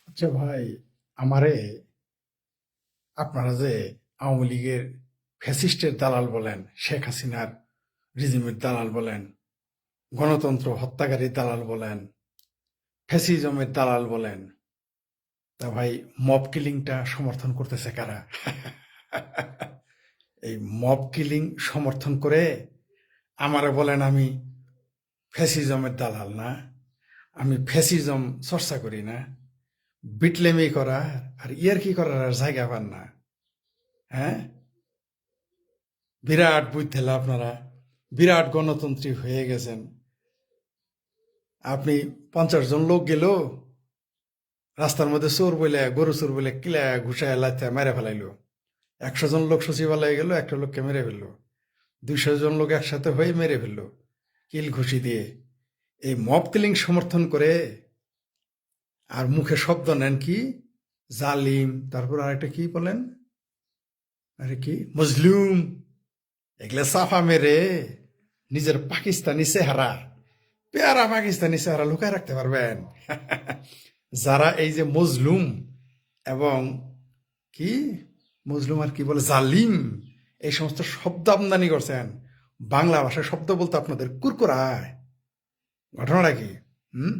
আচ্ছা ভাই, আমারে আপনারা যে আওয়ামী লীগের ফ্যাসিস্টের দালাল বলেন, শেখ হাসিনার রিজিমের দালাল বলেন, গণতন্ত্র হত্যাকারীর দালাল বলেন, ফ্যাসিজমের দালাল বলেন, তা ভাই মব কিলিংটা সমর্থন করতেছে কারা? এই মব কিলিং সমর্থন করে আমারে বলেন আমি ফ্যাসিজমের দালাল না, আমি ফ্যাসিজম চর্চা করি না, বিটলেমি করা আর ইয়ার্কি করার আর জায়গা পান না। হ্যাঁ, বিরাট বুঝতেলা আপনারা, বিরাট গণতন্ত্রী হয়ে গেছেন। আপনি 50 জন লোক গেল রাস্তার মধ্যে চোর বলে, গরু চোর বলে কিলা ঘুষায় লাথা মেরে ফেলাইলো। 100 জন লোক সচিবালয়ে গেল, একটা লোককে মেরে ফেললো। 200 জন লোক একসাথে হয়ে মেরে ফেললো কিল ঘুষি দিয়ে। এই মব কিলিং সমর্থন করে আর মুখে শব্দ নেন কি জালিম, তারপর আরেকটা কি বলেন, আরে কি মজলুম, এগুলা সাফা মেরে নিজের পাকিস্তানি চেহারা, পেয়ারা পাকিস্তানি চেহারা লুকায় রাখতে পারবেন? যারা এই যে মজলুম এবং কি মজলুম আর কি বলে জালিম, এই সমস্ত শব্দ আমদানি করছেন, বাংলা ভাষায় শব্দ বলতে আপনাদের কুরকুরায়। ঘটনাটা কি? হুম,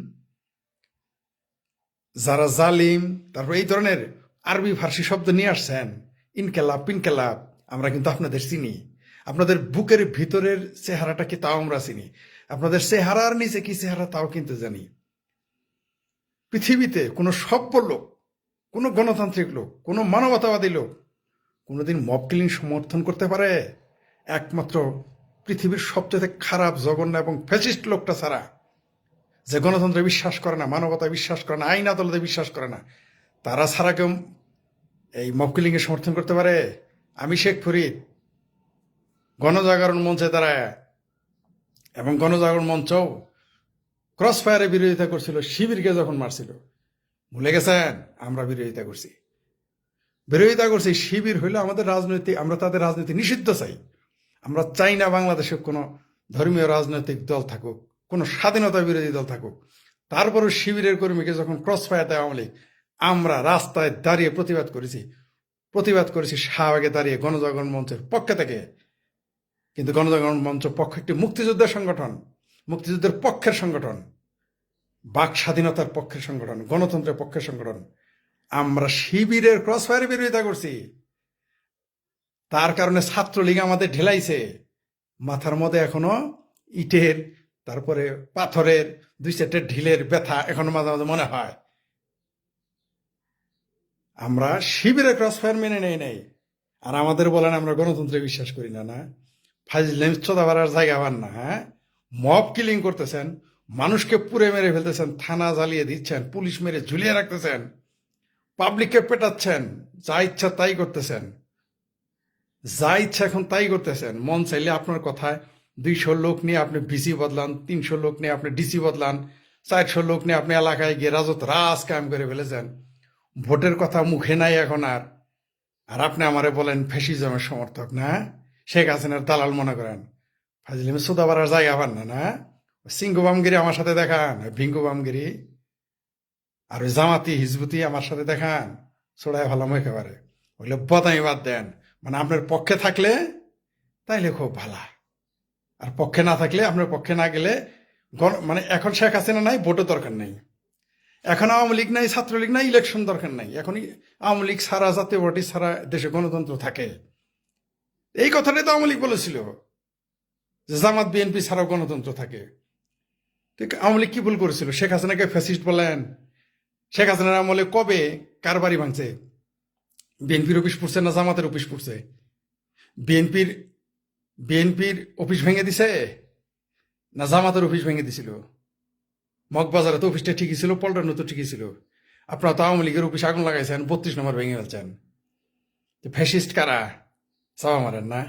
যারা জালিম, তারপর এই ধরনের আরবি ফার্সি শব্দ নিয়ে আসছেন, ইনকেলাব পিনকেলাব, আমরা কিন্তু আপনাদের চিনি। আপনাদের বুকের ভিতরের চেহারাটা কি তাও আমরা চিনি। আপনাদের চেহারার নিচে কি চেহারা তাও কিন্তু জানি। পৃথিবীতে কোনো সভ্য লোক, কোনো গণতান্ত্রিক লোক, কোনো মানবতাবাদী লোক কোনোদিন মব কিলিং সমর্থন করতে পারে? একমাত্র পৃথিবীর সবচেয়ে খারাপ জঘন্য এবং ফ্যাসিস্ট লোকটা ছাড়া, যে গণতন্ত্রে বিশ্বাস করে না, মানবতায় বিশ্বাস করে না, আইন আদালতে বিশ্বাস করে না, তারা ছাড়া কেউ এই মব কিলিং এর সমর্থন করতে পারে? আমি শেখ ফরিদ গণজাগরণ মঞ্চে দাঁড়ায় এবং গণজাগরণ মঞ্চও ক্রস ফায়ারে বিরোধিতা করছিল শিবিরকে যখন মারছিল। ভুলে গেছেন? আমরা বিরোধিতা করছি, বিরোধিতা করছি। শিবির হইলো আমাদের রাজনৈতিক, আমরা তাদের রাজনীতি নিষিদ্ধ চাই। আমরা চাই না বাংলাদেশে কোনো ধর্মীয় রাজনৈতিক দল থাকুক, কোনো স্বাধীনতা বিরোধী দল থাকুক। তারপরও শিবিরের কর্মীকে যখন ক্রস ফায়ার দেয় আওয়ামী লীগ, আমরা রাস্তায় দাঁড়িয়ে প্রতিবাদ করেছি শাহবাগে দাঁড়িয়ে গণজাগরণ মঞ্চের পক্ষে থেকে। কিন্তু গণজাগরণ মঞ্চ পক্ষ একটি মুক্তিযোদ্ধার সংগঠন, মুক্তিযুদ্ধের পক্ষের সংগঠন, বাক স্বাধীনতার পক্ষের সংগঠন, গণতন্ত্রের পক্ষের সংগঠন। আমরা শিবিরের ক্রস ফায়ারে বিরোধিতা করছি। তার কারণে ছাত্রলীগ আমাদের ঢেলাইছে। মাথার মধ্যে এখনো ইটের, তারপরে পাথরের 2-4টে ঢিলের ব্যথা এখনো মাঝে মাঝে মনে হয়। আমরা শিবিরের ক্রস ফায়ার মেনে নেই নাই, আর আমাদের বলেন আমরা গণতন্ত্রে বিশ্বাস করি না। না, ফাইজলেম চোদা বাড়ার জায়গা পান না। হ্যাঁ, মব কিলিং করতেছেন, মানুষকে পুড়ে মেরে ফেলতেছেন, থানা জ্বালিয়ে দিচ্ছেন, পুলিশ মেরে ঝুলিয়ে রাখতেছেন, পাবলিককে পেটাচ্ছেন, যা ইচ্ছা তাই করতেছেন, যা ইচ্ছা এখন তাই করতেছেন। মন চাইলে আপনার কথায় 200 লোক নিয়ে আপনি ভিসি বদলান, 300 লোক নিয়ে আপনি ডিসি বদলান, 400 লোক নিয়ে আপনি এলাকায় গিয়ে রাজ কায়েম করে ফেলেছেন। ভোটের কথা মুখে নাই এখন আর। আর আপনি আমারে বলেন ফ্যাসিজমের সমর্থক না, শেখ হাসিনার দালাল মনে করেন। ফাজিলিমে সুদা বাড়ার জায়গা পান না। না, সিঙ্গু বামগিরি আমার সাথে দেখান, ভিঙ্গু বামগিরি আর ওই জামাতি হিজবুতি আমার সাথে দেখান, ছোড়ায় ভালো একেবারে। ওইগুলো বদামি বাদ দেন। মানে আপনার পক্ষে থাকলে তাইলে খুব ভালা, আর পক্ষে না থাকলে, আপনার পক্ষে না গেলে মানে এখন শেখ হাসিনা নাই, ভোটও দরকার নাই। এখন আওয়ামী লীগ নাই, ছাত্রলীগ নাই, ইলেকশন দরকার নাই। এখন আওয়ামী লীগ ছাড়া, জাতীয় পার্টি ছাড়া দেশে গণতন্ত্র থাকে। এই কথাটাই তো আওয়ামী লীগ বলেছিল যে জামাত বিএনপি ছাড়াও গণতন্ত্র থাকে। ঠিক, আওয়ামী লীগ কি ভুল করেছিল? শেখ হাসিনাকে ফ্যাসিস্ট বলেন। শেখ হাসিনার আমলে কবে কার বাড়ি ভাঙছে? বিএনপির অফিস পড়ছে না জামাতের অফিস পড়ছে? বিএনপির বিএনপির অফিস ভেঙে দিছে না জামাতের অফিস ভেঙে দিছিল? মগবাজারে তো অফিসটা ঠিকই ছিল, পল্টনে তো ঠিকই ছিল। আপনারা তো আওয়ামী লীগের অফিস আগুন লাগাইছেন, 32 নম্বর ভেঙে ফেলছেন। ফ্যাসিস্ট কারা? চাওয়া মারেন না।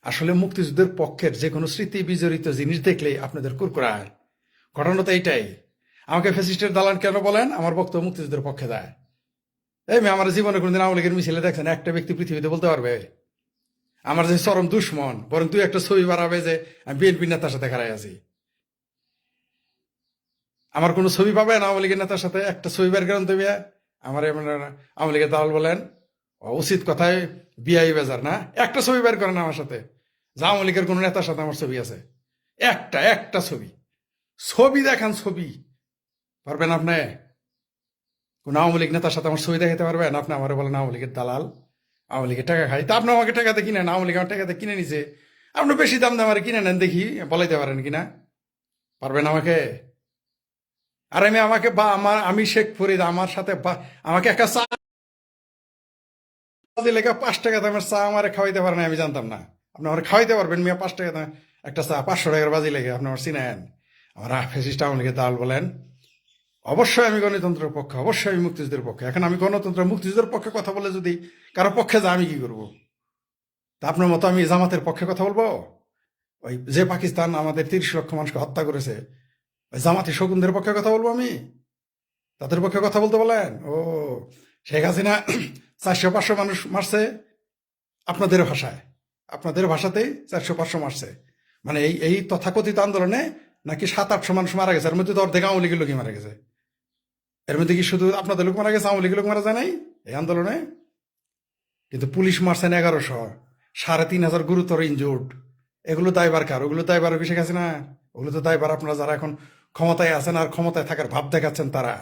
আসলে মুক্তিযুদ্ধের পক্ষের যে কোনো স্মৃতি বিজড়িত জিনিস দেখলেই আপনাদের কুরকুরায়। ঘটনা তো এইটাই। আমাকে ফ্যাসিস্টের দালান কেন বলেন? আমার বক্তব্য মুক্তিযুদ্ধের পক্ষে দেয়। এই মেয়ে, আমার জীবনে কোনদিন আওয়ামী লীগের মিছিলে দেখছেন একটা ব্যক্তি পৃথিবীতে বলতে পারবে আমার যে চরম দুশ্মন? বরং তুই একটা ছবি বাড়াবে যে আমি বিএনপি নেতার সাথে খারাই আছি। আমার কোনো ছবি পাবেন আওয়ামী লীগের নেতার সাথে? একটা ছবি বের করেন তো বিয়া আমার আওয়ামী লীগের দালাল বলেন। উচিত কথায় বিআই বাজার না, একটা ছবি বের করেন আমার সাথে যে আওয়ামী লীগের কোনো নেতার সাথে আমার ছবি আছে। একটা একটা ছবি, ছবি দেখান ছবি। পারবেন আপনি? কোন আওয়ামী লীগ নেতার সাথে আমার ছবি দেখাতে পারবেন? আপনি আমার বলেন আওয়ামী লীগের দালাল, আওয়ামী লীগের টাকা খাই। তা আপনি আমাকে টাকাতে কিনেন, আওয়ামী লীগ আমার টাকাতে কিনে নিছে, আপনি বেশি দাম দাম আর কিনে নেন, দেখি বলাইতে পারেন কিনা। পারবেন আমাকে? আর আমাকে বা আমি শেখ ফরিদ, আমার সাথে আমাকে একটা চা দিলে 5 টাকা দামের চা আমার খাওয়াইতে পারেন, আমি জানতাম না। আপনি আমার খাওয়াইতে পারবেন মিয়া 5 টাকা দাম একটা চা? 500 টাকার বাজি লেগে আপনি আমার চিনেন? আমার ফেসিস্ট আওয়ামী লীগের দালাল বলেন। অবশ্যই আমি গণতন্ত্রের পক্ষে, অবশ্যই আমি মুক্তিযুদ্ধের পক্ষে। এখন আমি গণতন্ত্র মুক্তিযুদ্ধের পক্ষে কথা বলে যদি কারো পক্ষে যা, আমি কি করবো? তা আপনার মতো আমি জামাতের পক্ষে কথা বলবো? ওই যে পাকিস্তান আমাদের 30 লক্ষ মানুষকে হত্যা করেছে, ওই জামাতি শকুনদের পক্ষে কথা বলবো আমি? তাদের পক্ষে কথা বলতে বলেন? ও শেখ হাসিনা 400-500 মানুষ মারছে আপনাদের ভাষায়, আপনাদের ভাষাতেই 400-500 মারছে। মানে এই এই তথাকথিত আন্দোলনে নাকি 700-800 মানুষ মারা গেছে, এর মধ্যে তো অর্ধেক আওয়ামী লীগের লোকই মারা গেছে। এর মধ্যে কি শুধু আপনাদের লোক মারা গেছে, আওয়ামী লীগের লোক মারা যায় নাই এই আন্দোলনে? কিন্তু পুলিশ মারছেন 1100, 3500 গুরুতর ইনজুর্ড। এগুলো দায়বার কার? ওগুলো দায়বার শেখ হাসিনা? ওগুলো তো দায়বার আপনারা যারা এখন ক্ষমতায় আছেন আর ক্ষমতায় থাকার ভাব দেখাচ্ছেন তারা।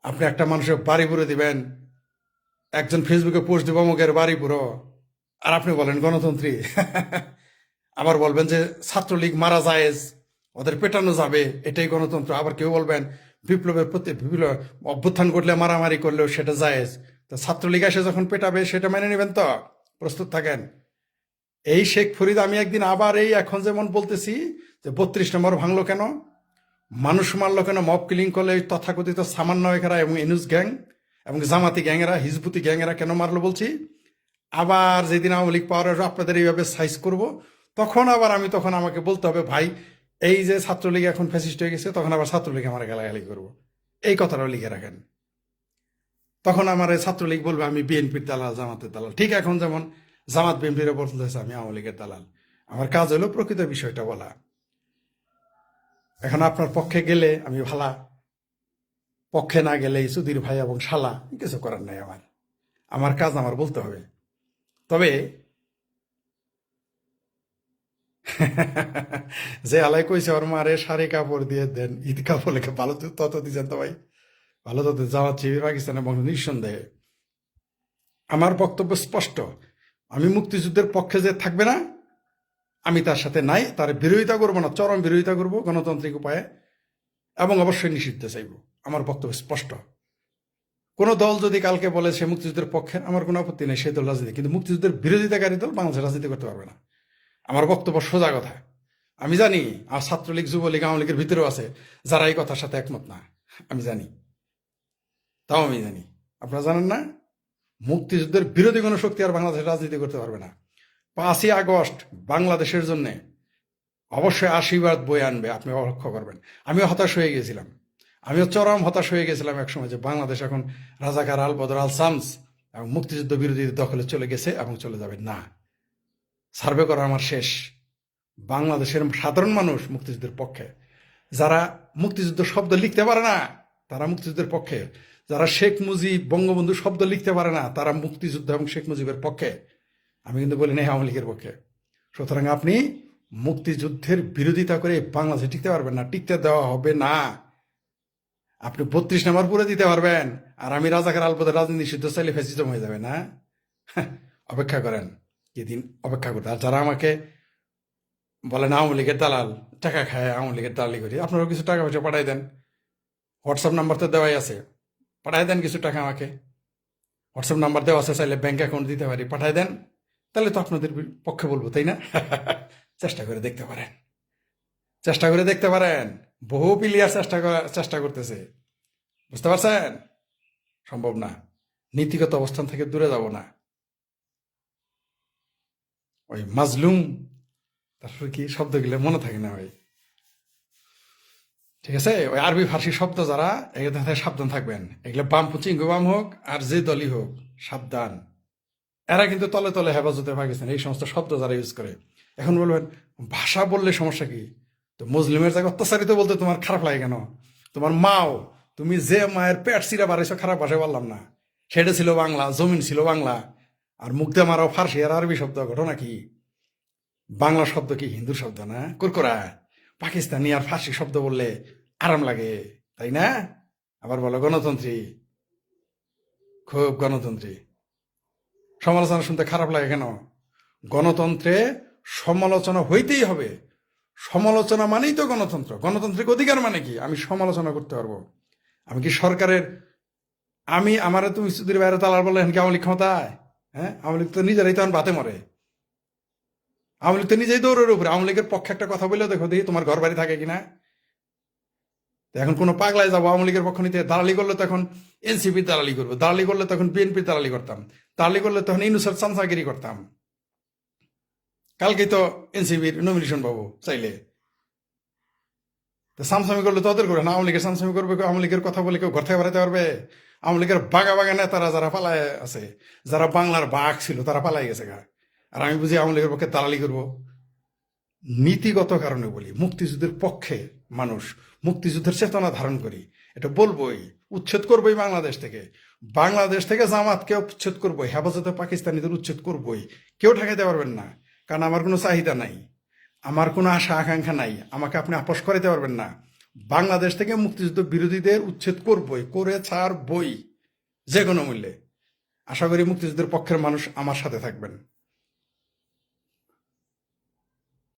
আপনি একটা মানুষের বাড়ি পুরো দিবেন, একজন ফেসবুকে পোস্ট দিব অমুকের বাড়ি পুরো, আর আপনি বলেন গণতন্ত্রী। আবার বলবেন যে ছাত্রলীগ মারা জায়েজ, ওদের পেটানো যাবে, এটাই গণতন্ত্র। আবার কেউ বলবেন বিপ্লবের প্রতি বিপ্লব অভ্যুত্থান করলে মারামারি করলেও সেটা জায়েজ। তো ছাত্রলীগ এসে যখন পেটাবে সেটা মেনে নেবেন তো? প্রস্তুত থাকেন। এই শেখ ফরিদ আমি একদিন আবার এই এখন যেমন বলতেছি যে 32 নম্বর ভাঙলো কেন, মানুষ মারলো কেন, মব কিলিং করলে তথাকথিত সামান্য এরা এবং এনুস গ্যাং এবং জামাতি গ্যাংয়েরা, হিজবুতি গ্যাংয়েরা কেন মারলো বলছি। আবার যেদিন আওয়ামী লীগ পাওয়ার আপনাদের এইভাবে সাইজ করব, তখন আবার তখন আমাকে বলতে হবে ভাই এই যে ছাত্রলীগ এখন ফ্যাসিস্ট হয়ে গেছে, তখন আবার ছাত্রলীগ আমার গালাগালি করবো। এই কথাটাও লিখে রাখেন। তখন আমার ছাত্রলীগ বলবে আমি বিএনপির দালাল, জামাতের দালাল। ঠিক এখন যেমন জামাত বিএনপির বলতেছে আমি আওয়ামী লীগের দালাল। আমার কাজ হলো প্রকৃত বিষয়টা বলা। এখন আপনার পক্ষে গেলে আমি ভালা, পক্ষে না গেলে সুধীর ভাই এবং শালা, কিছু করার নাই। আমার কাজ আমার বলতে হবে। তবে যে আলাই কইছে ওর মারে শাড়ি কাপড় দিয়ে দেন, ঈদ কাপড় লেখে ভালো তত দিচ্ছেন তো ভাই, ভালো তত জামাত শিবির পাকিস্তান এবং নিঃসন্দেহে আমার বক্তব্য স্পষ্ট। আমি মুক্তিযুদ্ধের পক্ষে যে থাকবে না, আমি তার সাথে নাই, তার বিরোধিতা করবো না, চরম বিরোধিতা করবো গণতান্ত্রিক উপায়ে, এবং অবশ্যই নিষিদ্ধ চাইব। আমার বক্তব্য স্পষ্ট। কোন দল যদি কালকে বলে সে মুক্তিযুদ্ধের পক্ষে, আমার কোনো আপত্তি নেই, সেই দল রাজনীতি, কিন্তু মুক্তিযুদ্ধের বিরোধিতাকারী দল বাংলাদেশে রাজনীতি করতে পারবে না। আমার বক্তব্য সোজা কথা। আমি জানি আর ছাত্রলীগ, যুবলীগ, আওয়ামী লীগের ভিতরেও আছে যারা এই কথার সাথে একমত না, আমি জানি। তাও আমি জানি, আপনারা জানেন না? মুক্তিযুদ্ধের বিরোধী কোনো শক্তি আর বাংলাদেশের রাজনীতি করতে পারবে না। 5ই আগস্ট বাংলাদেশের জন্য অবশ্যই আশীর্বাদ বয়ে আনবে, আপনি লক্ষ্য করবেন। আমিও হতাশ হয়ে গেছিলাম, আমিও চরম হতাশ হয়ে গেছিলাম একসময় যে বাংলাদেশ এখন রাজাকার আল বদর আল শামস এবং মুক্তিযুদ্ধ বিরোধীদের দখলে চলে গেছে এবং চলে যাবে না। সার্ভে করা আমার শেষ। বাংলাদেশের সাধারণ মানুষ মুক্তিযুদ্ধের পক্ষে। যারা মুক্তিযুদ্ধ শব্দ লিখতে পারে না তারা মুক্তিযুদ্ধের পক্ষে। যারা শেখ মুজিব, বঙ্গবন্ধু শব্দ লিখতে পারে না তারা মুক্তিযুদ্ধ এবং শেখ মুজিবের পক্ষে। আমি কিন্তু বলি নাই আওয়ামী লীগের পক্ষে। সুতরাং আপনি মুক্তিযুদ্ধের বিরোধিতা করে বাংলাদেশে টিকতে পারবেন না, টিকতে দেওয়া হবে না। আপনি 32 নম্বর পুরে দিতে পারবেন, আর আমি রাজাকার আলপদের রাজনীতি নিষিদ্ধ চাইলে ফ্যাসিজম হয়ে যাবে না। অপেক্ষা করেন, যেদিন অপেক্ষা করতে। আর যারা আমাকে বলেন আওয়ামী লীগের দালাল, টাকা খায় আওয়ামী লীগের দালালি করি, আপনারাও কিছু টাকা পয়সা পাঠাই দেন। হোয়াটসঅ্যাপ নাম্বার তো দেওয়াই আছে, পাঠাই দেন কিছু টাকা আমাকে। হোয়াটসঅ্যাপ নাম্বার দেওয়া আছে, চাইলে ব্যাংক অ্যাকাউন্ট দিতে পারি, পাঠাই দেন। তাহলে তো আপনাদের পক্ষে বলবো, তাই না? চেষ্টা করে দেখতে পারেন, চেষ্টা করে দেখতে পারেন। বহু প্লেয়ার চেষ্টা করতেছে, বুঝতে পারছেন? সম্ভব না। নীতিগত অবস্থান থেকে দূরে যাব না। ওই মাজলুম, তারপর কি শব্দগুলো মনে থাকে না ভাই, ঠিক আছে? ওই আরবি ফার্সি শব্দ যারা, এগুলো থেকে সাবধান থাকবেন। এগুলো চিঙ্গু বাম হোক আর যে দলই হোক, সাবধান। এরা কিন্তু তলে তলে হেফাজতে পাকিস্তান এই সমস্ত শব্দ যারা ইউজ করে। এখন বলবেন ভাষা বললে সমস্যা কি? তো মুসলিমের জায়গায় অত্যাচারিত বলতে তোমার খারাপ লাগে কেন? তোমার মাও, তুমি যে মায়ের পেট চিরা বাড়াইছো খারাপ ভাষায় বললাম না, সেটা ছিল বাংলা, জমিন ছিল বাংলা। আর মুখ দিয়ে মারাও ফার্সি আর আরবি শব্দ, ঘটনা কি? বাংলা শব্দ কি হিন্দু শব্দ না? কুরকুরা পাকিস্তানি আর ফার্সি শব্দ বললে আরাম লাগে, তাই না? আবার বলো গণতন্ত্রী, খুব গণতন্ত্রী। সমালোচনা শুনতে খারাপ লাগে কেন? গণতন্ত্রে সমালোচনা হইতেই হবে। সমালোচনা মানেই তো গণতন্ত্র। গণতান্ত্রিক অধিকার মানে কি? আমি সমালোচনা করতে পারবো। আমি কি সরকারের, আমি আমারে তুমি সুদীর বাইরে তালার বললেন কি আওয়ামী লীগ ক্ষমতায়? হ্যাঁ, আওয়ামী লীগ তো নিজেরাই তখন বাতে মরে। আওয়ামী লীগ তো নিজেই দৌড়ের উপরে। আওয়ামী লীগের পক্ষে একটা কথা বললেও দেখো দেখি তোমার ঘর বাড়ি থাকে কিনা। তো এখন কোনো পাগলায় যাবো আওয়ামী লীগের পক্ষ নিতে? দালালি করলে তখন এনসিপির দালালি করবো, দালালি করলে তখন বিএনপির দালালি করতাম, দালালি করলে তখন ইনুসের চামচাগিরি করতাম। কালকেই তো এনসিপির নমিনেশন পাবো চাইলে। তো সামসামি করলে তো ওদের করবে না, আওয়ামী লীগের সামসামি করবে। আওয়ামী লীগের কথা বলে কেউ ঘর থেকে বেড়াতে পারবে? আওয়ামী লীগের বাগা বাগা নেতারা যারা পালায় আছে, যারা বাংলার বাঘ ছিল, তারা পালাই গেছে গা। আর আমি বুঝি আওয়ামী লীগের পক্ষে দালালি করবো? নীতিগত কারণে বলি, মুক্তিযুদ্ধের পক্ষে মানুষ, মুক্তিযুদ্ধের চেতনা ধারণ করি, এটা বলবোই। উচ্ছেদ করবোই বাংলাদেশ থেকে। বাংলাদেশ থেকে জামাতকে উচ্ছেদ করবোই, হেফাজতে পাকিস্তানিদের উচ্ছেদ করবোই। কেউ ঠেকাইতে পারবেন না, কারণ আমার কোনো চাহিদা নাই, আমার কোনো আশা আকাঙ্ক্ষা নাই, আমাকে আপনি আপোষ করাইতে পারবেন না। বাংলাদেশ থেকে মুক্তিযুদ্ধ বিরোধীদের উচ্ছেদ করবোই, করে ছাড়বই যে কোনো মূল্যে। আশা করি মুক্তিযুদ্ধের পক্ষের মানুষ আমার সাথে থাকবেন।